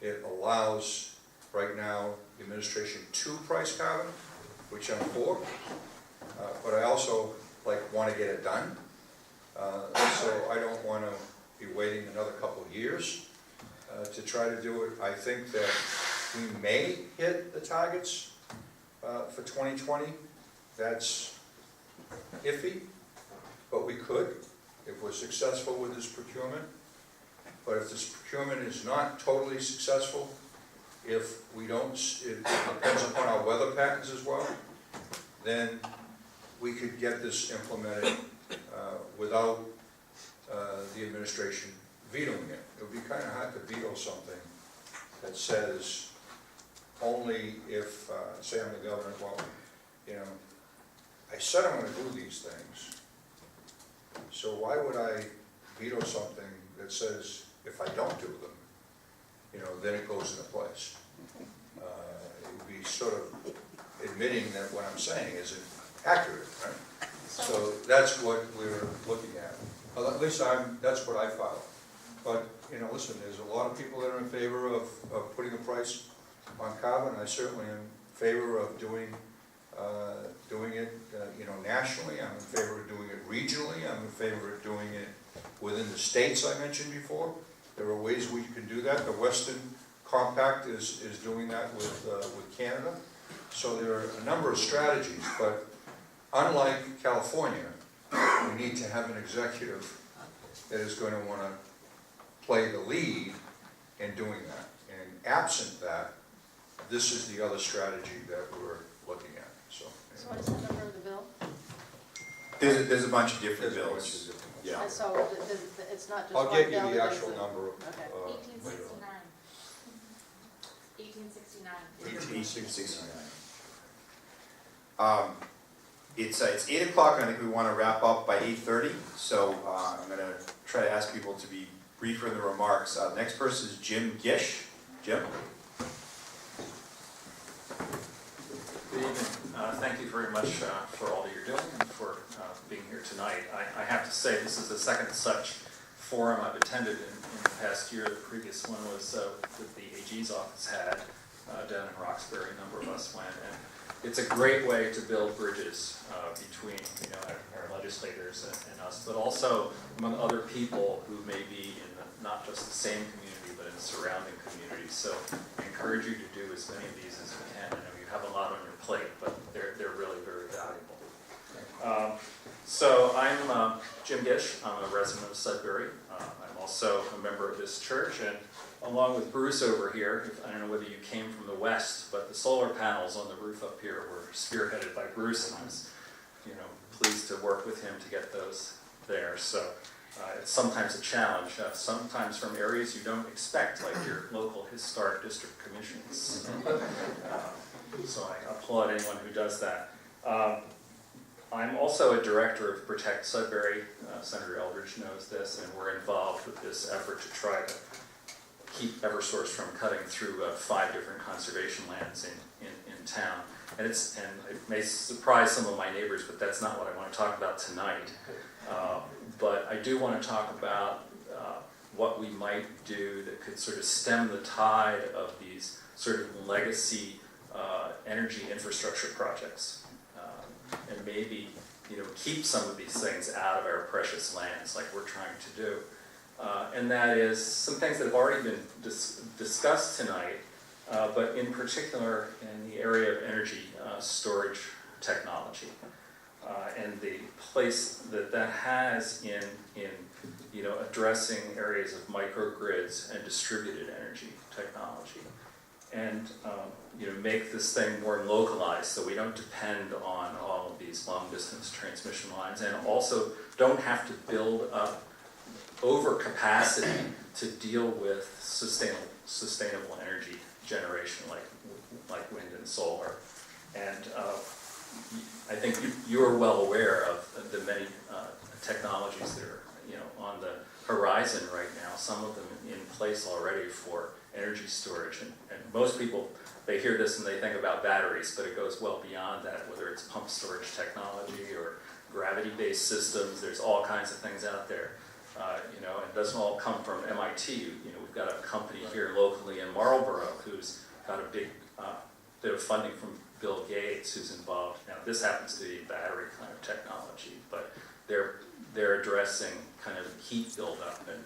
It allows, right now, the administration to price carbon, which I'm for, but I also want to get it done. So I don't want to be waiting another couple of years to try to do it. I think that we may hit the targets for 2020. That's iffy, but we could if we're successful with this procurement. But if this procurement is not totally successful, if we don't, it depends upon our weather patterns as well, then we could get this implemented without the administration vetoing it. It would be kind of hard to veto something that says only if, say I'm the governor, well, you know, I said I'm going to do these things, so why would I veto something that says if I don't do them, you know, then it goes into place? It would be sort of admitting that what I'm saying isn't accurate, right? So that's what we're looking at. Well, at least that's what I filed. But, you know, listen, there's a lot of people that are in favor of putting a price on carbon. I certainly am in favor of doing it, you know, nationally. I'm in favor of doing it regionally. I'm in favor of doing it within the states I mentioned before. There are ways we can do that. The Western Compact is doing that with Canada. So there are a number of strategies, but unlike California, we need to have an executive that is going to want to play the lead in doing that. And absent that, this is the other strategy that we're looking at. So what is the number of the bill? There's a bunch of different there's a bunch bills. of different Yeah. And so it's not just I'll one get bill? you the that actual is number. Okay. 1869. 1869. 1869. It's 8 o'clock, and I think we want to wrap up by 8:30. So I'm going to try to ask people to be briefer in the remarks. Next person is Jim Gish. Jim. Good evening. Thank you very much for all that you're doing and for being here tonight. I have to say this is the second such forum I've attended in the past year. The previous one was that the AG's office had down in Roxbury. A number of us went, and it's a great way to build bridges between our legislators and us, but also among other people who may be in not just the same community but in surrounding communities. So I encourage you to do as many of these as you can. I know you have a lot on your plate, but they're really very valuable. So I'm Jim Gish. I'm a resident of Sudbury. I'm also a member of this church, and along with Bruce over here, I don't know whether you came from the west, but the solar panels on the roof up here were spearheaded by Bruce, and I was, pleased to work with him to get those there. So it's sometimes a challenge, sometimes from areas you don't expect, like your local historic district commissions. So I applaud anyone who does that. I'm also a director of Protect Sudbury. Senator Eldridge knows this, and we're involved with this effort to try to keep Eversource from cutting through 5 different conservation lands in town. And it may surprise some of my neighbors, but that's not what I want to talk about tonight. But I do want to talk about what we might do that could sort of stem the tide of these sort of legacy energy infrastructure projects. And maybe, keep some of these things out of our precious lands like we're trying to do. And that is some things that have already been discussed tonight, but in particular in the area of energy storage technology and the place that has in addressing areas of microgrids and distributed energy technology, and make this thing more localized so we don't depend on all of these long distance transmission lines, and also don't have to build up overcapacity to deal with sustainable energy generation like wind and solar. And I think you are well aware of the many technologies that are on the horizon right now, some of them in place already for energy storage. And most people, they hear this and they think about batteries, but it goes well beyond that, whether it's pump storage technology or gravity-based systems. There's all kinds of things out there. It doesn't all come from MIT. We've we've got a company here locally in Marlborough who's got a big bit of funding from Bill Gates who's involved. Now, this happens to be battery kind of technology, but they're addressing kind of heat buildup, and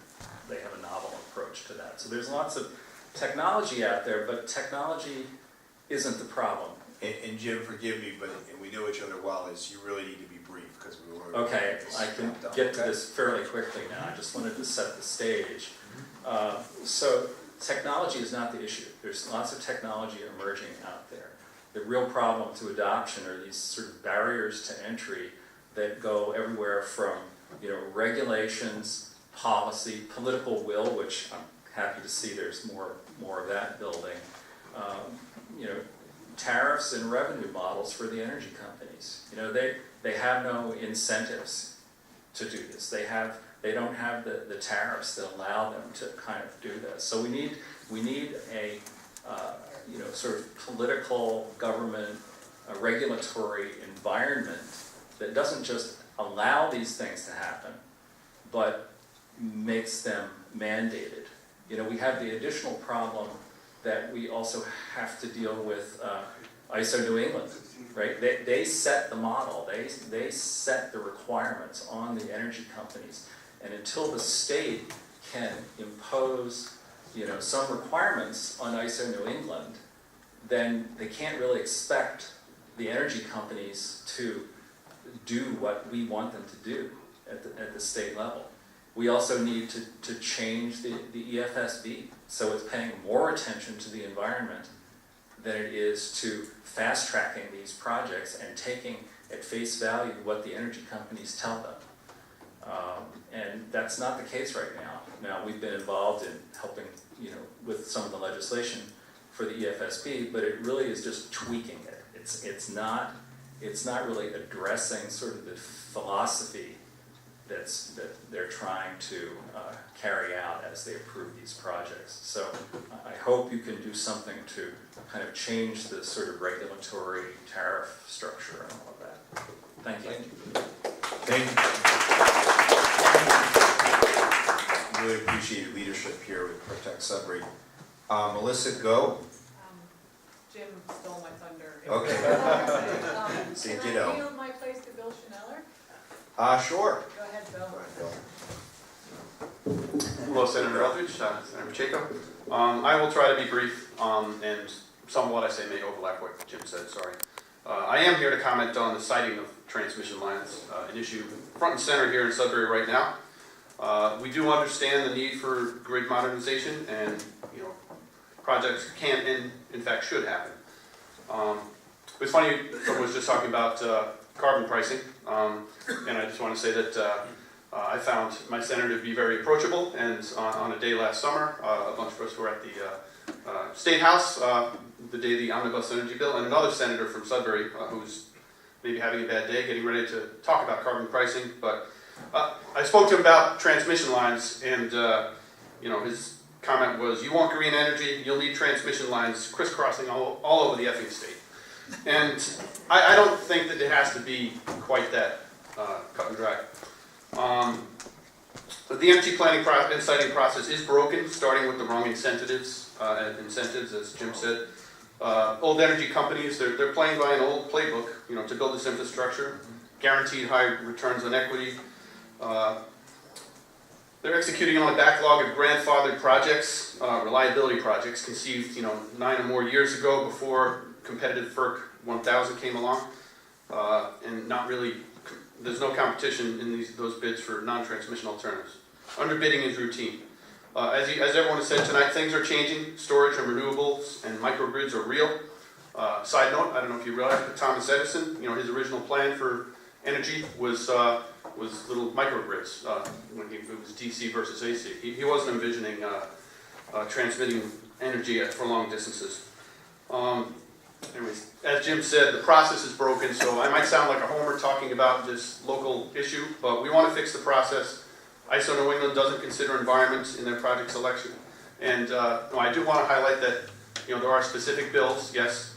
they have a novel approach to that. So there's lots of technology out there, but technology isn't the problem. And Jim, forgive me, but and we know each other well, is you really need to be brief because we were. Okay, I can get to this fairly quickly now. I just wanted to set the stage. So technology is not the issue. There's lots of technology emerging out there. The real problem to adoption are these sort of barriers to entry that go everywhere from, you know, regulations, policy, political will, which I'm happy to see there's more of that building, you know, tariffs and revenue models for the energy companies. You know, they have no incentives to do this. They don't have the tariffs that allow them to kind of do this. So we need a you know, sort of political, government, regulatory environment that doesn't just allow these things to happen, but makes them mandated. You know, we have the additional problem that we also have to deal with ISO New England, right? They set the model, they set the requirements on the energy companies, and until the state can impose, you know, some requirements on ISO New England, then they can't really expect the energy companies to do what we want them to do at the state level. We also need to change the EFSB so it's paying more attention to the environment than it is to fast-tracking these projects and taking at face value what the energy companies tell them. And that's not the case right now. Now, we've been involved in helping, you know, with some of the legislation for the EFSB, but it really is just tweaking it. It's not really addressing sort of the philosophy that they're trying to carry out as they approve these projects. So I hope you can do something to kind of change the sort of regulatory tariff structure and all of that. Thank you. Thank you. Really appreciate your leadership here with Protect Sudbury. Melissa, go. Jim stole my thunder. Okay. Say Can ditto. I yield my place to Bill Schneller? Sure. Go ahead, Bill. Hello, Senator Eldridge, Senator Pacheco. I will try to be brief, and some of what I say may overlap what Jim said, sorry. I am here to comment on the siting of transmission lines, an issue front and center here in Sudbury right now. We do understand the need for grid modernization, and you know, projects can and in fact should happen. It's funny, someone was just talking about carbon pricing, and I just want to say that I found my senator to be very approachable, and on a day last summer, a bunch of us were at the State House the day of the Omnibus Energy Bill, and another senator from Sudbury who's maybe having a bad day, getting ready to talk about carbon pricing, but I spoke to him about transmission lines, and you know, his comment was, you want green energy, you'll need transmission lines crisscrossing all over the effing state. And I don't think that it has to be quite that cut and dry. But the energy planning and siting process is broken, starting with the wrong incentives, as Jim said. Old energy companies, they're playing by an old playbook, you know, to build this infrastructure, guaranteed high returns on equity. They're executing on a backlog of grandfathered projects, reliability projects conceived, you know, 9 or more years ago before competitive FERC 1000 came along, and not really, there's no competition in those bids for non-transmission alternatives. Underbidding is routine. As everyone has said tonight, things are changing. Storage and renewables and microgrids are real. Side note, I don't know if you realize, but Thomas Edison, you know, his original plan for energy was little microgrids when it was DC versus AC. He wasn't envisioning transmitting energy for long distances. Anyways, as Jim said, the process is broken, so I might sound like a homer talking about this local issue, but we want to fix the process. ISO New England doesn't consider environment in their project selection. And I do want to highlight that, you know, there are specific bills, yes.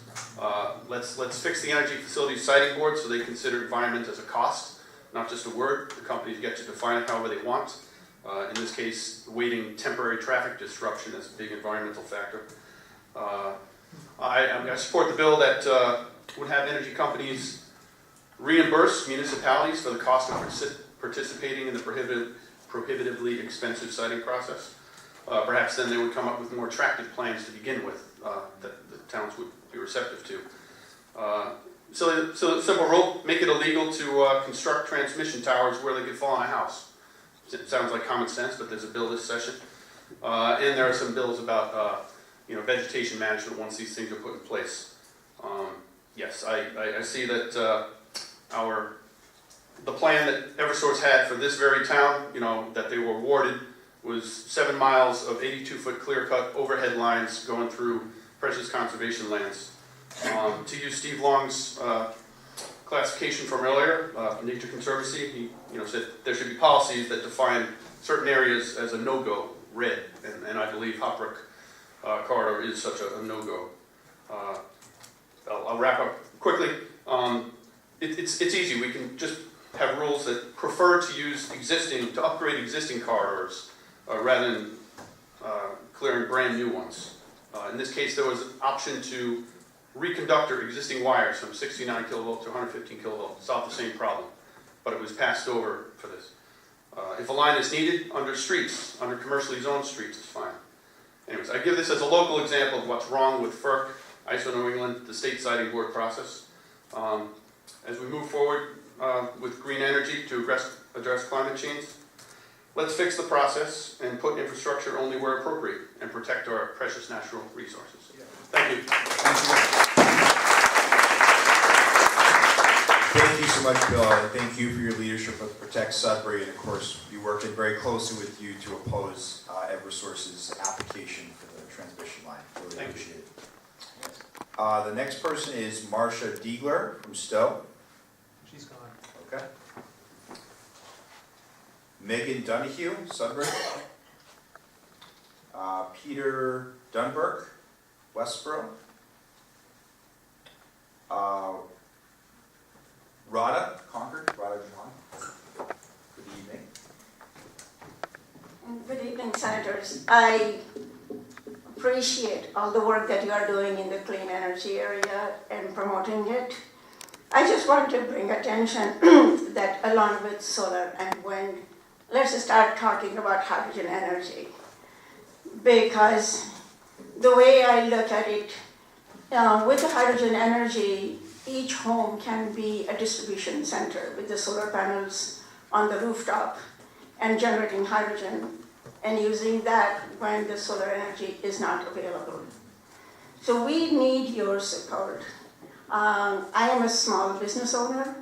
Let's fix the Energy Facilities Siting Board so they consider environment as a cost, not just a word. The companies get to define it however they want. In this case, awaiting temporary traffic disruption is a big environmental factor. I support the bill that would have energy companies reimburse municipalities for the cost of participating in the prohibitively expensive siting process. Perhaps then they would come up with more attractive plans to begin with that the towns would be receptive to. So simple rule, make it illegal to construct transmission towers where they could fall on a house. It sounds like common sense, but there's a bill this session. And there are some bills about vegetation management once these things are put in place. Yes, I see that the plan that Eversource had for this very town, that they were awarded, was 7 miles of 82-foot clear-cut overhead lines going through precious conservation lands. To use Steve Long's classification from earlier, Nature Conservancy, he said there should be policies that define certain areas as a no-go, red, and I believe Hopbrook corridor is such a no-go. I'll wrap up quickly. It's easy. We can just have rules that prefer to upgrade existing corridors rather than clearing brand new ones. In this case, there was an option to reconductor existing wires from 69 kilovolts to 115 kilovolts, solve the same problem, but it was passed over for this. If a line is needed under commercially zoned streets, it's fine. Anyways, I give this as a local example of what's wrong with FERC, ISO New England, the state siting board process. As we move forward with green energy to address climate change, let's fix the process and put infrastructure only where appropriate and protect our precious natural resources. Thank you. Thank you so much, Bill, and thank you for your leadership with Protect Sudbury, and of course, we worked very closely with you to oppose Eversource's application for the transmission line. Really Thank appreciate it. The next person is Marcia Diegler from Stowe. She's gone. Okay. Megan Donahue, Sudbury. Peter Dunberg, Westboro. Rada Concord. Rada John. Good evening. Good evening, Senators. I appreciate all the work that you are doing in the clean energy area and promoting it. I just want to bring attention that along with solar and wind, let's start talking about hydrogen energy. Because the way I look at it, with the hydrogen energy, each home can be a distribution center with the solar panels on the rooftop and generating hydrogen and using that when the solar energy is not available. So we need your support. I am a small business owner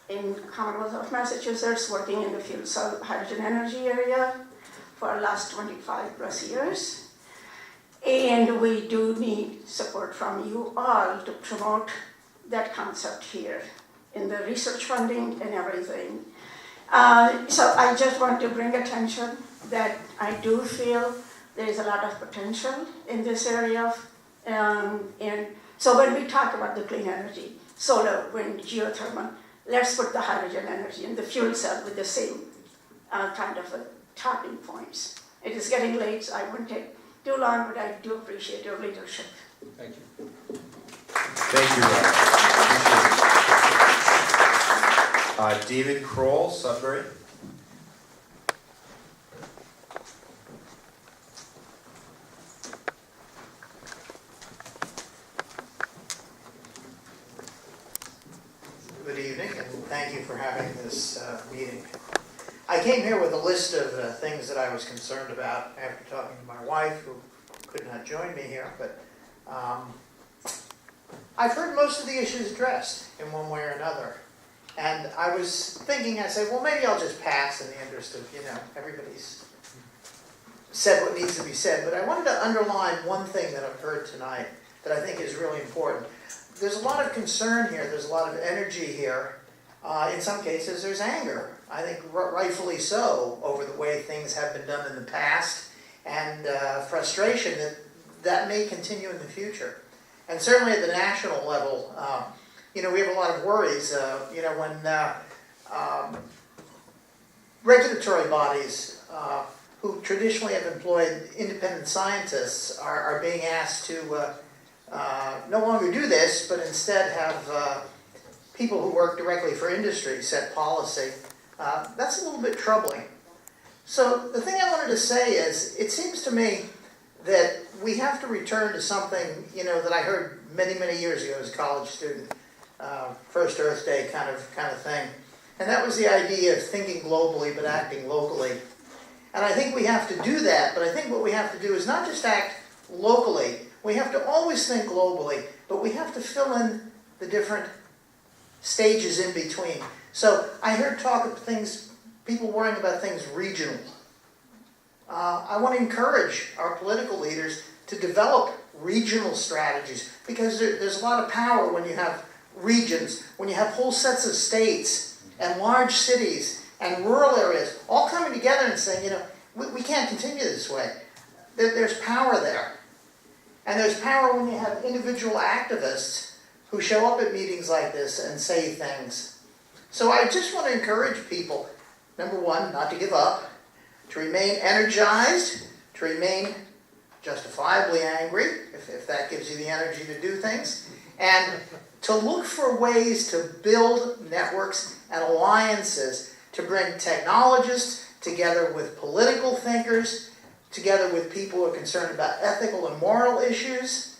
in Commonwealth of Massachusetts working in the fuel cell hydrogen energy area for the last 25 plus years. And we do need support from you all to promote that concept here in the research funding and everything. So I just want to bring attention that I do feel there is a lot of potential in this area. And so when we talk about the clean energy, solar, wind, geothermal, let's put the hydrogen energy and the fuel cell with the same kind of talking points. It is getting late, so I won't take too long, but I do appreciate your leadership. Thank you. Thank you, Rada. David Kroll, Sudbury. Good evening, and thank you for having this meeting. I came here with a list of things that I was concerned about after talking to my wife, who could not join me here, but I've heard most of the issues addressed in one way or another. And I was thinking, I said, well, maybe I'll just pass in the interest of, everybody's said what needs to be said. But I wanted to underline one thing that I've heard tonight that I think is really important. There's a lot of concern here. There's a lot of energy here. In some cases, there's anger. I think rightfully so over the way things have been done in the past, and frustration that may continue in the future. And certainly at the national level, we have a lot of worries. When regulatory bodies who traditionally have employed independent scientists are being asked to no longer do this, but instead have people who work directly for industry set policy. That's a little bit troubling. So the thing I wanted to say is, it seems to me that we have to return to something, that I heard many, many years ago as a college student, First Earth Day kind of thing. And that was the idea of thinking globally but acting locally. And I think we have to do that, but I think what we have to do is not just act locally. We have to always think globally, but we have to fill in the different stages in between. So I heard talk of things, people worrying about things regional. I want to encourage our political leaders to develop regional strategies, because there's a lot of power when you have regions, when you have whole sets of states and large cities and rural areas all coming together and saying, we can't continue this way. There's power there. And there's power when you have individual activists who show up at meetings like this and say things. So I just want to encourage people, number one, not to give up, to remain energized, to remain justifiably angry, if that gives you the energy to do things, and to look for ways to build networks and alliances to bring technologists together with political thinkers, together with people who are concerned about ethical and moral issues,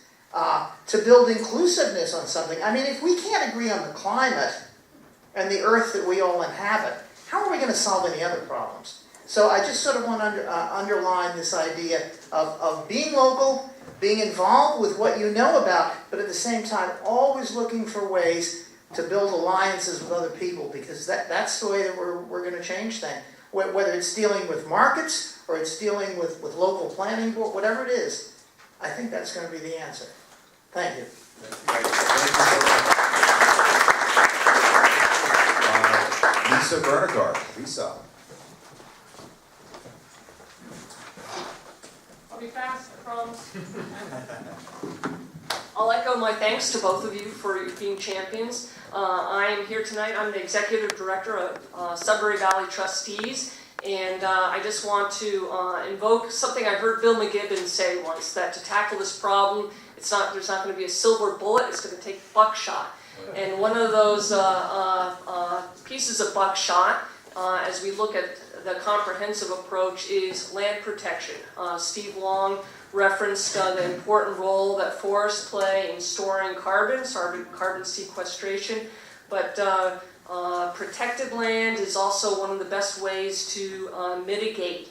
to build inclusiveness on something. I mean, if we can't agree on the climate and the earth that we all inhabit, how are we going to solve any other problems? So I just sort of want to underline this idea of being local, being involved with what you know about, but at the same time always looking for ways to build alliances with other people, because that's the way that we're going to change things. Whether it's dealing with markets or it's dealing with local planning board, whatever it is, I think that's going to be the answer. Thank you. Lisa Bernegard. Lisa. I'll be fast, I promise. I'll echo my thanks to both of you for being champions. I am here tonight. I'm the Executive Director of Sudbury Valley Trustees, and I just want to invoke something I heard Bill McGibbon say once, that to tackle this problem, there's not going to be a silver bullet, it's going to take buckshot. And one of those pieces of buckshot, as we look at the comprehensive approach, is land protection. Steve Long referenced the important role that forests play in storing carbon sequestration, but protected land is also one of the best ways to mitigate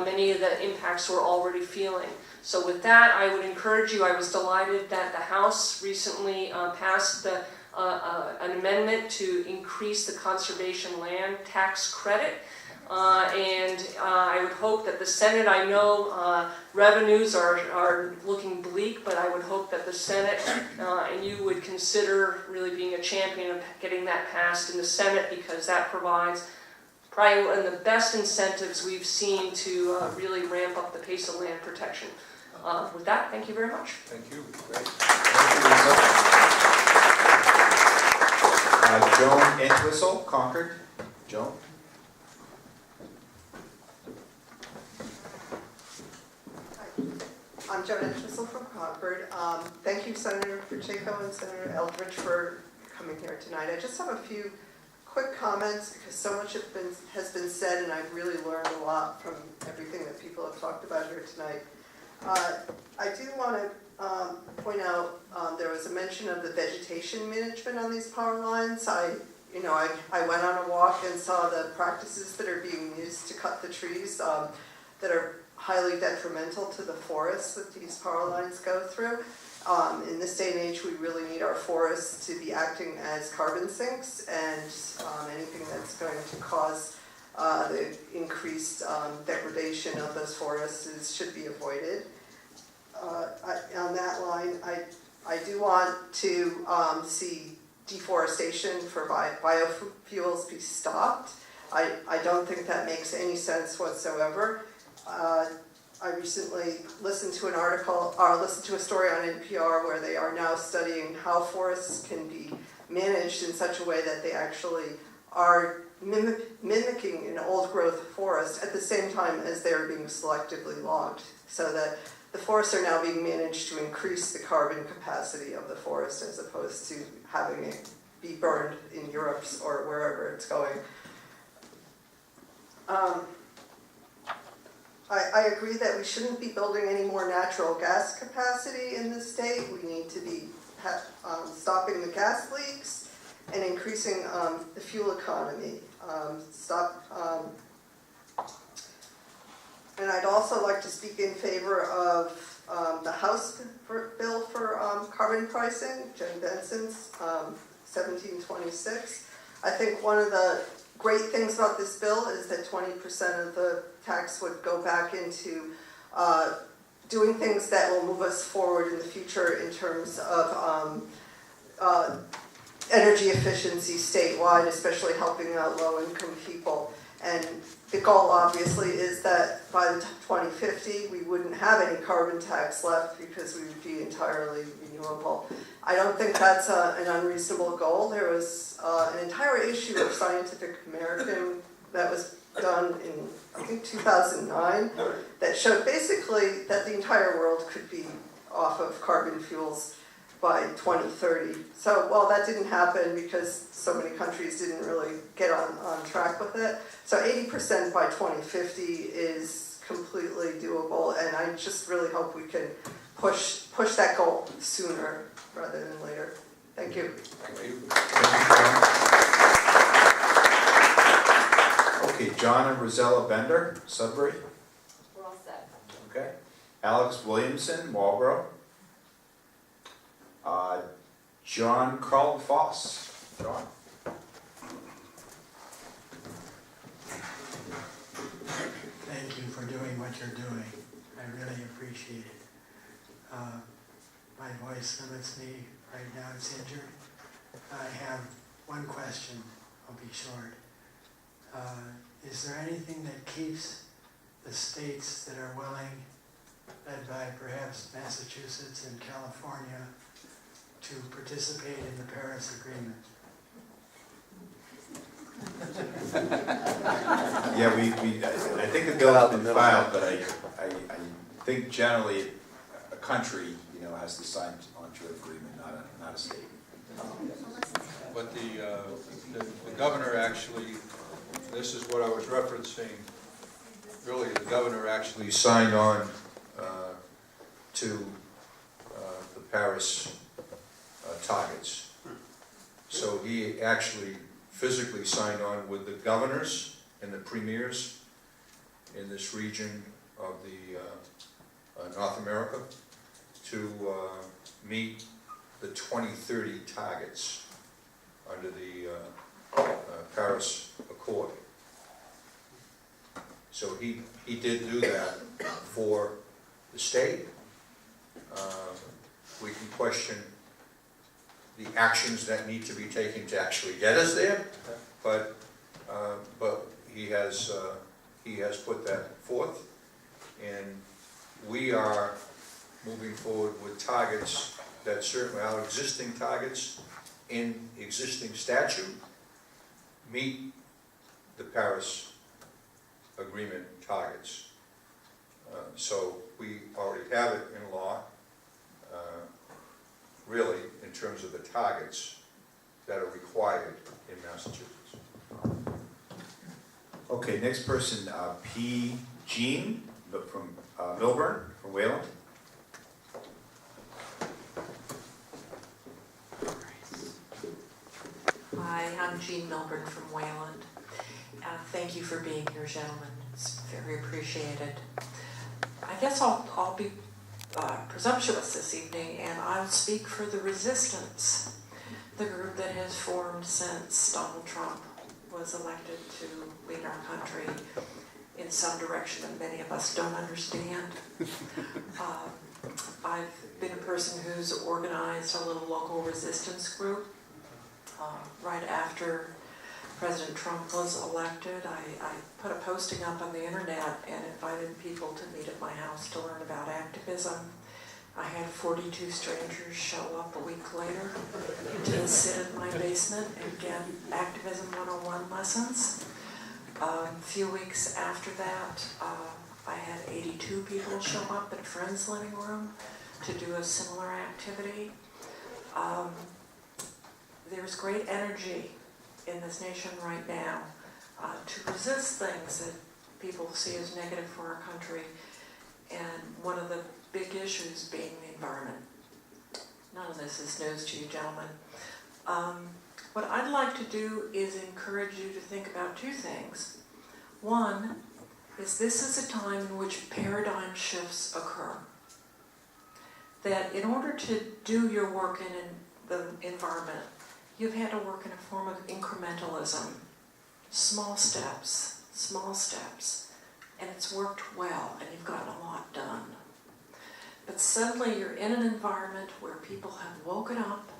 many of the impacts we're already feeling. So with that, I would encourage you. I was delighted that the House recently passed an amendment to increase the conservation land tax credit. And I would hope that the Senate, I know revenues are looking bleak, but I would hope that the Senate and you would consider really being a champion of getting that passed in the Senate, because that provides probably one of the best incentives we've seen to really ramp up the pace of land protection. With that, thank you very much. Thank you. Great. Thank you, Lisa. Joan Entwistle, Concord. Joan. I'm Joan Entwistle from Concord. Thank you, Senator Pacheco and Senator Eldridge, for coming here tonight. I just have a few quick comments, because so much has been said, and I've really learned a lot from everything that people have talked about here tonight. I do want to point out there was a mention of the vegetation management on these power lines. I went on a walk and saw the practices that are being used to cut the trees that are highly detrimental to the forests that these power lines go through. In this day and age, we really need our forests to be acting as carbon sinks, and anything that's going to cause the increased degradation of those forests should be avoided. On that line, I do want to see deforestation for biofuels be stopped. I don't think that makes any sense whatsoever. I recently listened to listened to a story on NPR where they are now studying how forests can be managed in such a way that they actually are mimicking an old-growth forest at the same time as they're being selectively logged, so that the forests are now being managed to increase the carbon capacity of the forest as opposed to having it be burned in Europe or wherever it's going. I agree that we shouldn't be building any more natural gas capacity in the state. We need to be stopping the gas leaks and increasing the fuel economy. And I'd also like to speak in favor of the House bill for carbon pricing, Jen Benson's 1726. I think one of the great things about this bill is that 20% of the tax would go back into doing things that will move us forward in the future in terms of energy efficiency statewide, especially helping out low-income people. And the goal, obviously, is that by the 2050, we wouldn't have any carbon tax left because we would be entirely renewable. I don't think that's an unreasonable goal. There was an entire issue of Scientific American that was done in, I think, 2009 that showed basically that the entire world could be off of carbon fuels by 2030. So while that didn't happen because so many countries didn't really get on track with it, so 80% by 2050 is completely doable, and I just really hope we can push that goal sooner rather than later. Thank you. Thank you. Okay, John and Rosella Bender, Sudbury. We're all set. Okay. Alex Williamson, Marlboro. John Carlton-Foss. John. Thank you for doing what you're doing. I really appreciate it. My voice limits me right now, it's injured. I have one question, I'll be short. Is there anything that keeps the states that are willing, led by perhaps Massachusetts and California, to participate in the Paris Agreement? Yeah, I think the bill has been filed, but I think generally a country, has to sign onto an agreement, not a state. But the governor actually, this is what I was referencing, really the governor actually signed on to the Paris targets. So he actually physically signed on with the governors and the premiers in this region of the North America to meet the 2030 targets under the Paris Accord. So he did do that for the state. We can question the actions that need to be taken to actually get us there, but he has put that forth, and we are moving forward with targets that certainly our existing targets in existing statute meet the Paris Agreement targets. So we already have it in law, really, in terms of the targets that are required in Massachusetts. Okay, next person, P. Jean from Milburn, from Wayland. Hi, I'm Jean Milburn from Wayland. Thank you for being here, gentlemen. It's very appreciated. I guess I'll be presumptuous this evening, and I'll speak for the resistance, the group that has formed since Donald Trump was elected to lead our country in some direction that many of us don't understand. I've been a person who's organized a little local resistance group. Right after President Trump was elected, I put a posting up on the internet and invited people to meet at my house to learn about activism. I had 42 strangers show up a week later to sit in my basement and get Activism 101 lessons. A few weeks after that, I had 82 people show up at a friend's living room to do a similar activity. There's great energy in this nation right now to resist things that people see as negative for our country, and one of the big issues being the environment. None of this is news to you, gentlemen. What I'd like to do is encourage you to think about two things. One is this is a time in which paradigm shifts occur. That in order to do your work in the environment, you've had to work in a form of incrementalism. Small steps, and it's worked well, and you've gotten a lot done. But suddenly you're in an environment where people have woken up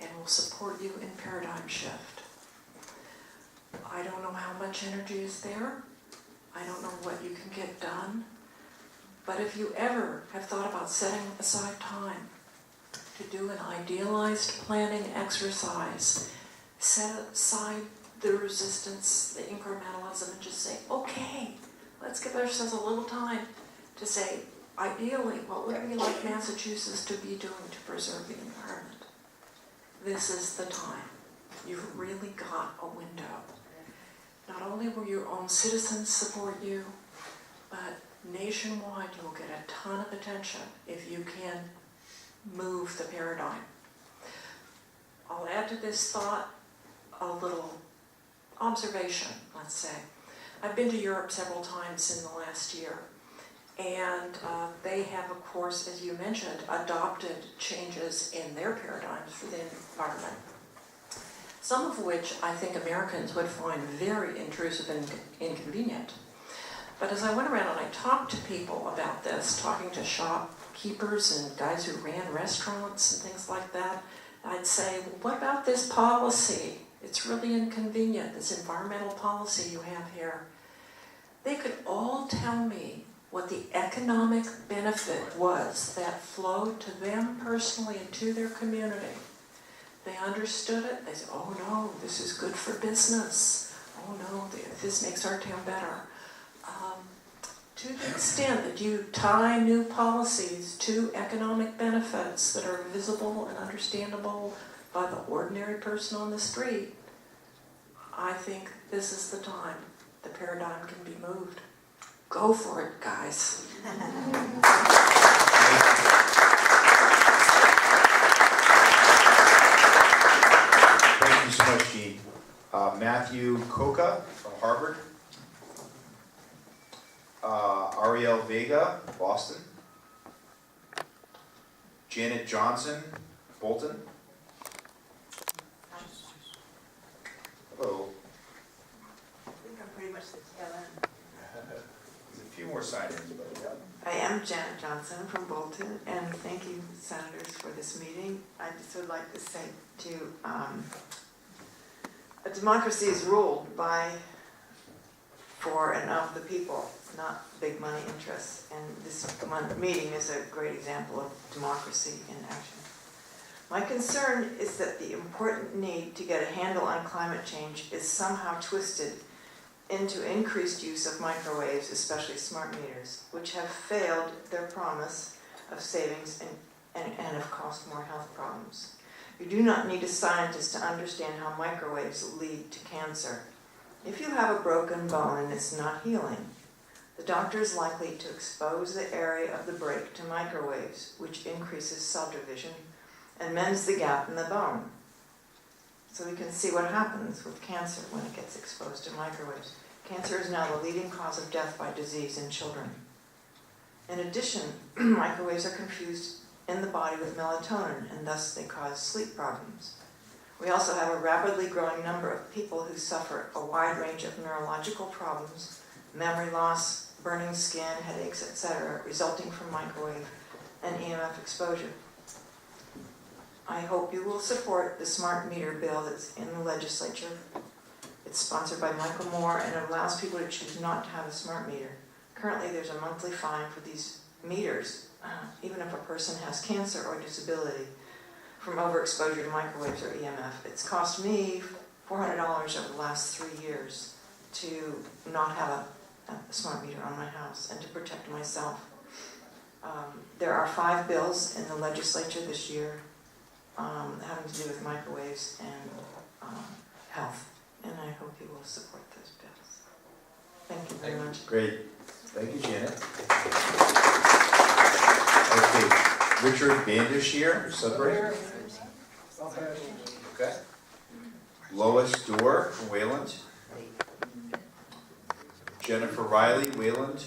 and will support you in paradigm shift. I don't know how much energy is there. I don't know what you can get done. But if you ever have thought about setting aside time to do an idealized planning exercise, set aside the resistance, the incrementalism, and just say, okay, let's give ourselves a little time to say, ideally, what would we like Massachusetts to be doing to preserve the environment? This is the time. You've really got a window. Not only will your own citizens support you, but nationwide you'll get a ton of attention if you can move the paradigm. I'll add to this thought a little observation, let's say. I've been to Europe several times in the last year, and they have, of course, as you mentioned, adopted changes in their paradigms for the environment. Some of which I think Americans would find very intrusive and inconvenient. But as I went around and I talked to people about this, talking to shopkeepers and guys who ran restaurants and things like that, I'd say, well, what about this policy? It's really inconvenient, this environmental policy you have here. They could all tell me what the economic benefit was that flowed to them personally and to their community. They understood it. They said, oh no, this is good for business. Oh no, this makes our town better. To the extent that you tie new policies to economic benefits that are visible and understandable by the ordinary person on the street, I think this is the time the paradigm can be moved. Go for it, guys. Thank you so much, Jean. Matthew Coca from Harvard. Ariel Vega, Boston. Janet Johnson, Bolton. Hello. I think I'm pretty much the tail end. There's a few more sign-ins, but yeah. I am Janet Johnson from Bolton, and thank you, senators, for this meeting. I just would like to say a democracy is ruled by, for, and of the people, not big money interests. And this meeting is a great example of democracy in action. My concern is that the important need to get a handle on climate change is somehow twisted into increased use of microwaves, especially smart meters, which have failed their promise of savings and have caused more health problems. You do not need a scientist to understand how microwaves lead to cancer. If you have a broken bone and it's not healing, the doctor is likely to expose the area of the break to microwaves, which increases cell division and mends the gap in the bone. So we can see what happens with cancer when it gets exposed to microwaves. Cancer is now the leading cause of death by disease in children. In addition, microwaves are confused in the body with melatonin, and thus they cause sleep problems. We also have a rapidly growing number of people who suffer a wide range of neurological problems, memory loss, burning skin, headaches, etc., resulting from microwave and EMF exposure. I hope you will support the smart meter bill that's in the legislature. It's sponsored by Michael Moore, and it allows people to choose not to have a smart meter. Currently, there's a monthly fine for these meters even if a person has cancer or disability from overexposure to microwaves or EMF. It's cost me $400 over the last 3 years to not have a smart meter on my house and to protect myself. There are 5 bills in the legislature this year having to do with microwaves and health, and I hope you will support those bills. Thank you very much. Great. Thank you, Janet. Okay, Richard Vandershear, Sudbury. Okay. Lois Dorr from Wayland. Jennifer Riley, Wayland.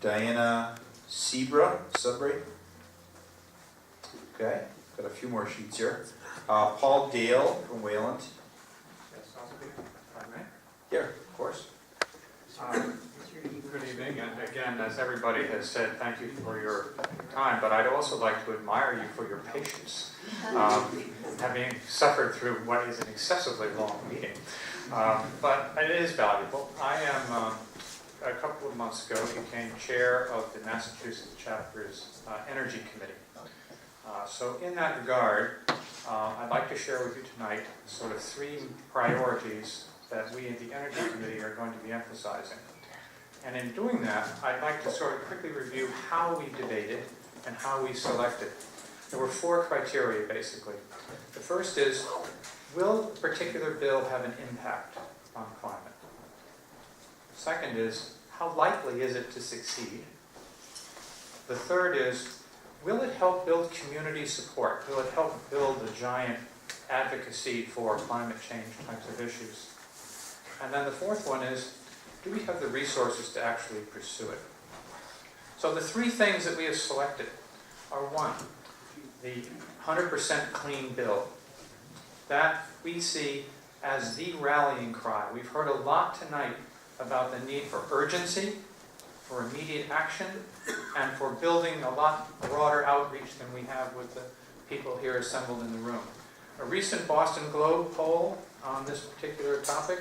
Diana Sebra, Sudbury. Okay, got a few more sheets here. Paul Dale from Wayland. Yes, I'll speak, if I may. Yeah, of course. Good evening, and again, as everybody has said, thank you for your time, but I'd also like to admire you for your patience, having suffered through what is an excessively long meeting. But it is valuable. I am, a couple of months ago, became chair of the Massachusetts chapter's Energy Committee. So in that regard, I'd like to share with you tonight sort of 3 priorities that we at the Energy Committee are going to be emphasizing. And in doing that, I'd like to sort of quickly review how we debated and how we selected. There were 4 criteria, basically. The first is, will a particular bill have an impact on climate? The second is, how likely is it to succeed? The third is, will it help build community support? Will it help build a giant advocacy for climate change types of issues? And then the fourth one is, do we have the resources to actually pursue it? So the 3 things that we have selected are 1, the 100% clean bill. That we see as the rallying cry. We've heard a lot tonight about the need for urgency, for immediate action, and for building a lot broader outreach than we have with the people here assembled in the room. A recent Boston Globe poll on this particular topic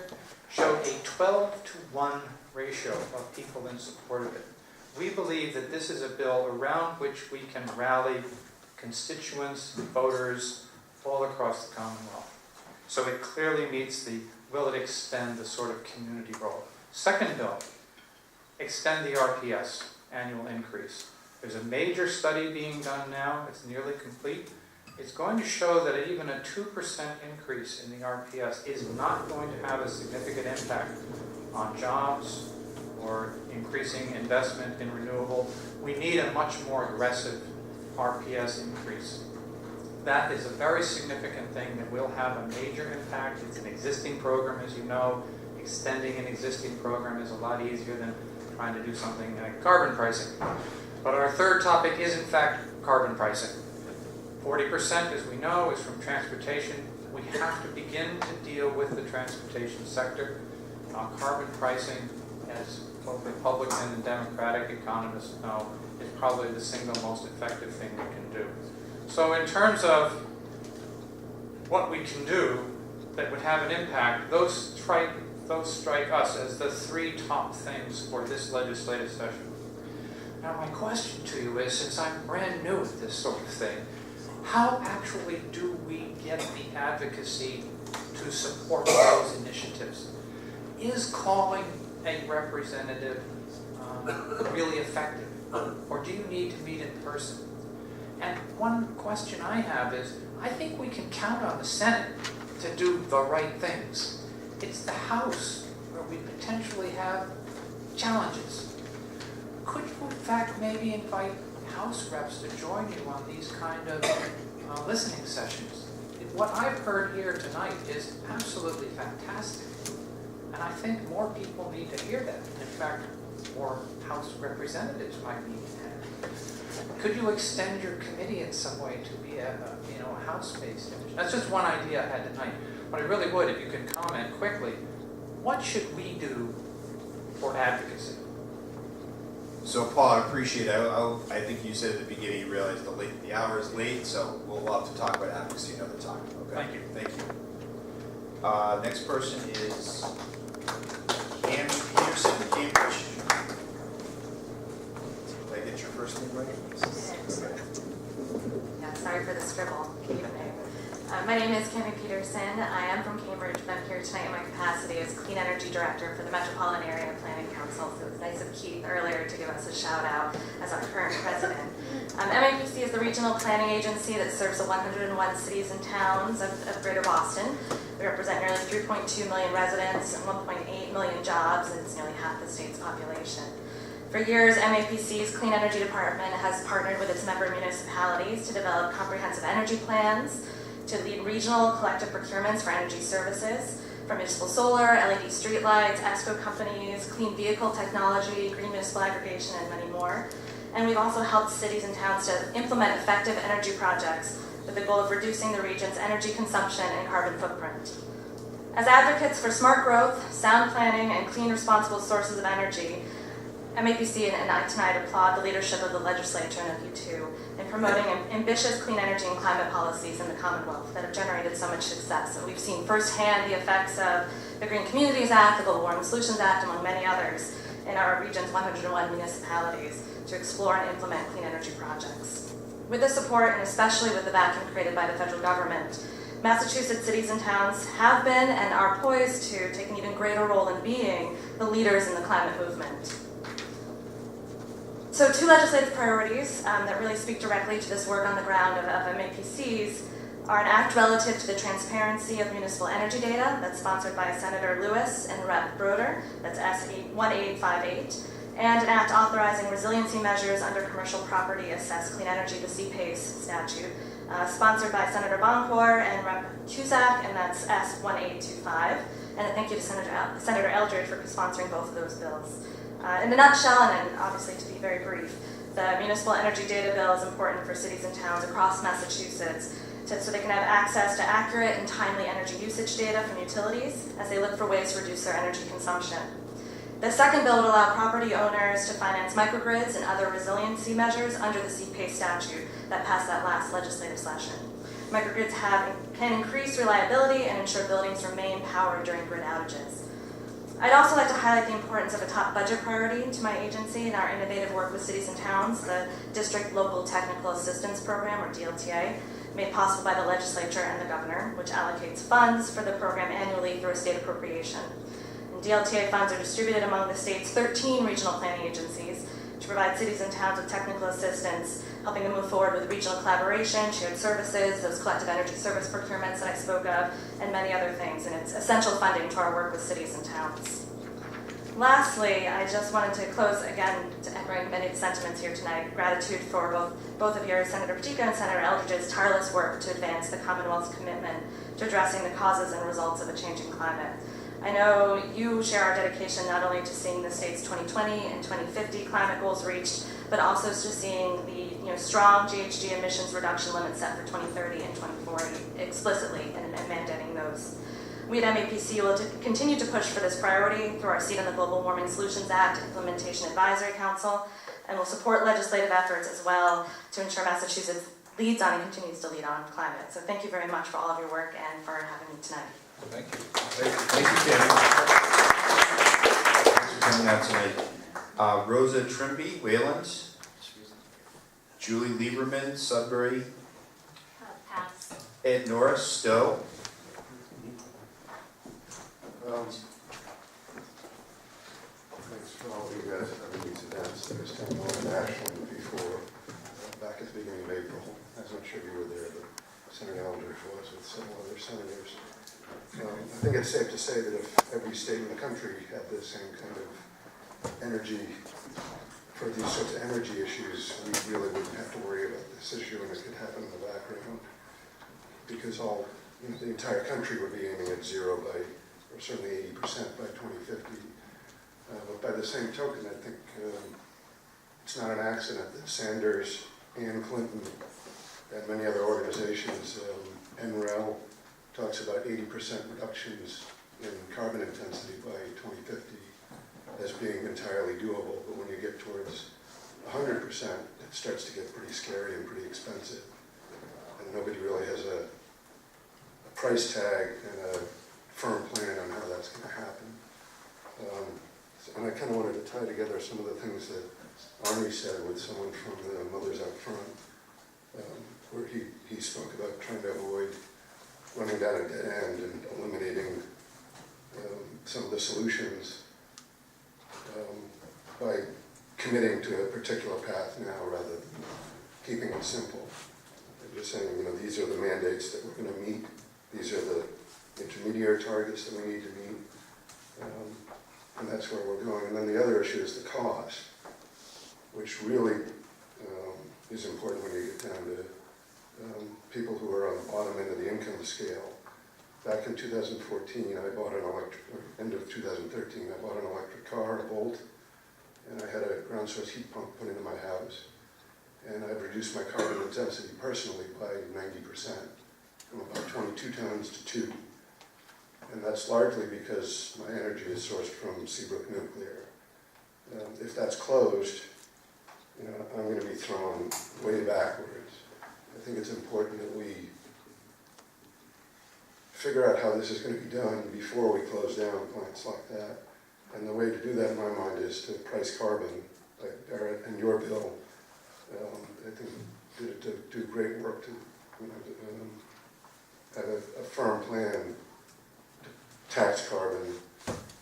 showed a 12-to-1 ratio of people in support of it. We believe that this is a bill around which we can rally constituents, voters, all across the Commonwealth. So it clearly meets the, will it extend the sort of community role. Second bill, extend the RPS, annual increase. There's a major study being done now, it's nearly complete. It's going to show that even a 2% increase in the RPS is not going to have a significant impact on jobs or increasing investment in renewable. We need a much more aggressive RPS increase. That is a very significant thing that will have a major impact. It's an existing program, as you know. Extending an existing program is a lot easier than trying to do something like carbon pricing. But our third topic is, in fact, carbon pricing. 40%, as we know, is from transportation. We have to begin to deal with the transportation sector. Carbon pricing, as both Republican and Democratic economists know, is probably the single most effective thing we can do. So in terms of what we can do that would have an impact, those strike us as the 3 top things for this legislative session. Now my question to you is, since I'm brand new at this sort of thing, how actually do we get the advocacy to support those initiatives? Is calling a representative really effective? Or do you need to meet in person? And one question I have is, I think we can count on the Senate to do the right things. It's the House where we potentially have challenges. Could you, in fact, maybe invite House reps to join you on these kind of listening sessions? What I've heard here tonight is absolutely fantastic. And I think more people need to hear that. In fact, more House representatives might need to have. Could you extend your committee in some way to be a House-based division? That's just one idea I had tonight. But I really would, if you could comment quickly, what should we do for advocacy? So Paul, I appreciate it. I think you said at the beginning you realized the hour is late, so we'll have to talk about advocacy another time. Okay? Thank you. Thank you. Next person is Andy Peterson, Cambridge. Did I get your first Yeah, sorry for the scribble. My name is Kimmy Peterson. I am from Cambridge, but I'm here tonight in my capacity as Clean Energy Director for the Metropolitan Area Planning Council. So it was nice of Keith earlier to give us a shout out as our current president. MAPC is the regional planning agency that serves the 101 cities and towns of Greater Boston. We represent nearly 3.2 million residents and 1.8 million jobs, and it's nearly half the state's population. For years, MAPC's Clean Energy Department has partnered with its member municipalities to develop comprehensive energy plans, to lead regional collective procurements for energy services, from municipal solar, LED streetlights, ESCO companies, clean vehicle technology, green municipal aggregation, and many more. And we've also helped cities and towns to implement effective energy projects with the goal of reducing the region's energy consumption and carbon footprint. As advocates for smart growth, sound planning, and clean, responsible sources of energy, MAPC and I tonight applaud the leadership of the legislature and of you too in promoting ambitious clean energy and climate policies in the Commonwealth that have generated so much success. And we've seen firsthand the effects of the Green Communities Act, the Global Warming Solutions Act, among many others, in our region's 101 municipalities to explore and implement clean energy projects. With the support, and especially with the backing created by the federal government, Massachusetts cities and towns have been and are poised to take an even greater role in being the leaders in the climate movement. So 2 legislative priorities that really speak directly to this work on the ground of MAPCs are an act relative to the transparency of municipal energy data that's sponsored by Senator Lewis and Rep. Broder, that's S1858, and an act authorizing resiliency measures under commercial property assessed clean energy, the CPACE statute, sponsored by Senator Boncor and Rep. Cusack, and that's S1825. And a thank you to Senator Eldridge for sponsoring both of those bills. In a nutshell, and obviously to be very brief, the municipal energy data bill is important for cities and towns across Massachusetts so they can have access to accurate and timely energy usage data from utilities as they look for ways to reduce their energy consumption. The second bill would allow property owners to finance microgrids and other resiliency measures under the CPACE statute that passed that last legislative session. Microgrids can increase reliability and ensure buildings remain powered during grid outages. I'd also like to highlight the importance of a top budget priority to my agency in our innovative work with cities and towns, the District Local Technical Assistance Program, or DLTA, made possible by the legislature and the governor, which allocates funds for the program annually through a state appropriation. And DLTA funds are distributed among the state's 13 regional planning agencies to provide cities and towns with technical assistance, helping them move forward with regional collaboration, shared services, those collective energy service procurements that I spoke of, and many other things. And it's essential funding to our work with cities and towns. Lastly, I just wanted to close again to echoing many of the sentiments here tonight. Gratitude for both of your, Senator Pacheco and Senator Eldridge's tireless work to advance the Commonwealth's commitment to addressing the causes and results of a changing climate. I know you share our dedication not only to seeing the state's 2020 and 2050 climate goals reached, but also to seeing the strong GHG emissions reduction limits set for 2030 and 2040 explicitly and mandating those. We at MAPC will continue to push for this priority through our seat on the Global Warming Solutions Act Implementation Advisory Council, and will support legislative efforts as well to ensure Massachusetts leads on and continues to lead on climate. So thank you very much for all of your work and for having me tonight. Thank you. Thank you, Tammy. Thanks for coming out tonight. Rosa Trimby, Wayland. Julie Lieberman, Sudbury. Pass. Ed Norris, Stowe. Thanks for all of you guys having these events. There was one in Ashland before, back at the beginning of April. I'm not sure you were there, but Senator Eldridge was with several other senators. I think it's safe to say that if every state in the country had the same kind of energy, for these sorts of energy issues, we really wouldn't have to worry about this issue and it could happen in the background. Because the entire country would be aiming at zero by, or certainly 80% by 2050. But by the same token, I think it's not an accident that Sanders and Clinton and many other organizations, NREL, talks about 80% reductions in carbon intensity by 2050 as being entirely doable. But when you get towards 100%, it starts to get pretty scary and pretty expensive. And nobody really has a price tag and a firm plan on how that's going to happen. And I kind of wanted to tie together some of the things that Arnie said with someone from the Mothers Out Front, where he spoke about trying to avoid running down a dead end and eliminating some of the solutions by committing to a particular path now rather than keeping it simple. And just saying, these are the mandates that we're going to meet. These are the intermediate targets that we need to meet. And that's where we're going. And then the other issue is the cost, which really is important when you get down to people who are on the bottom end of the income scale. Back in 2014, end of 2013, I bought an electric car, a Bolt, and I had a ground source heat pump put into my house. And I've reduced my carbon intensity personally by 90%, from about 22 tons to 2. And that's largely because my energy is sourced from Seabrook Nuclear. If that's closed, I'm going to be thrown way backwards. I think it's important that we figure out how this is going to be done before we close down plants like that. And the way to do that in my mind is to price carbon, like Barrett and your bill. I think do great work to have a firm plan to tax carbon,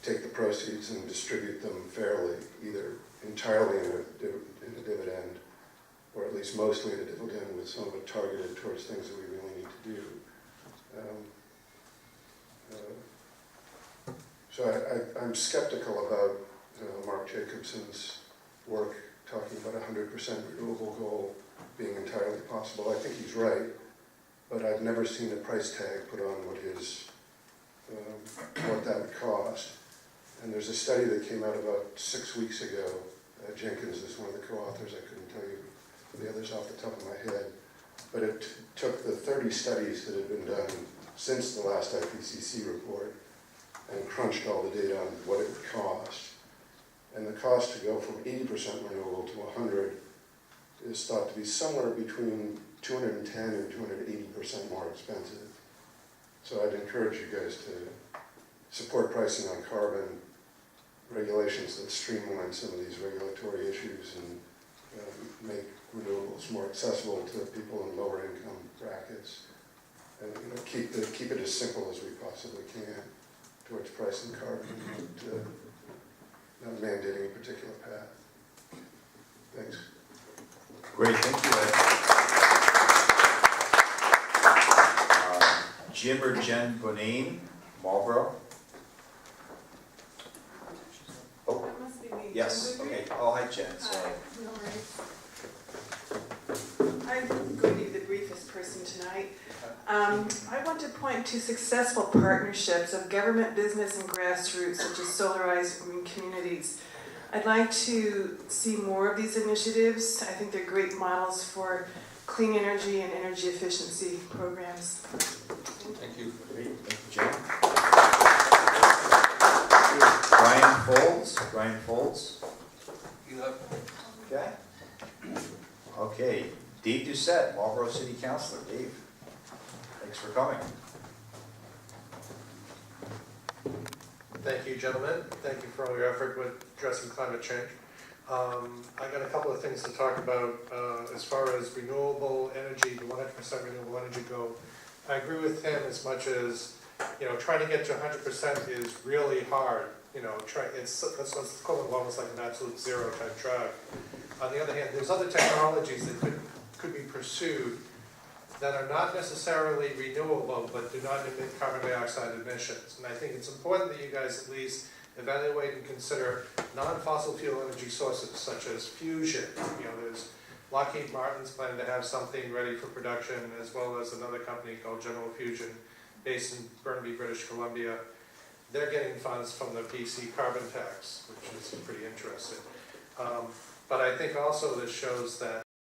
take the proceeds and distribute them fairly, either entirely in a dividend, or at least mostly in a dividend with some of it targeted towards things that we really need to do. So I'm skeptical about Mark Jacobson's work talking about a 100% renewable goal being entirely possible. I think he's right, but I've never seen a price tag put on what that would cost. And there's a study that came out about 6 weeks ago. Jenkins is one of the co-authors. I couldn't tell you the others off the top of my head. But it took the 30 studies that had been done since the last IPCC report and crunched all the data on what it would cost. And the cost to go from 80% renewable to 100 is thought to be somewhere between 210 and 280% more expensive. So I'd encourage you guys to support pricing on carbon, regulations that streamline some of these regulatory issues and make renewables more accessible to people in lower income brackets, and keep it as simple as we possibly can towards pricing carbon and not mandating a particular path. Thanks. Great, thank you, Ed. Jim or Jen Bonane, Marlboro. Oh, That must be me. yes, okay. Oh, hi, Jen. Sorry. Hi, no worries. I'm going to be the briefest person tonight. I want to point to successful partnerships of government, business, and grassroots, such as Solarized Communities. I'd like to see more of these initiatives. I think they're great models for clean energy and energy efficiency programs. Thank you. Great, thank you, Jen. Brian Folds. You have. Okay. Okay, Dave Doucette, Marlboro City Councilor. Dave, thanks for coming. Thank you, gentlemen. Thank you for all your effort with addressing climate change. I got a couple of things to talk about as far as renewable energy, the 100% renewable energy go. I agree with him as much as, trying to get to 100% is really hard. That's what's called almost like an absolute zero type drug. On the other hand, there's other technologies that could be pursued that are not necessarily renewable, but do not emit carbon dioxide emissions. And I think it's important that you guys at least evaluate and consider non-fossil fuel energy sources, such as fusion. There's Lockheed Martin's planning to have something ready for production, as well as another company called General Fusion, based in Burnaby, British Columbia. They're getting funds from the BC carbon tax, which is pretty interesting. But I think also this shows that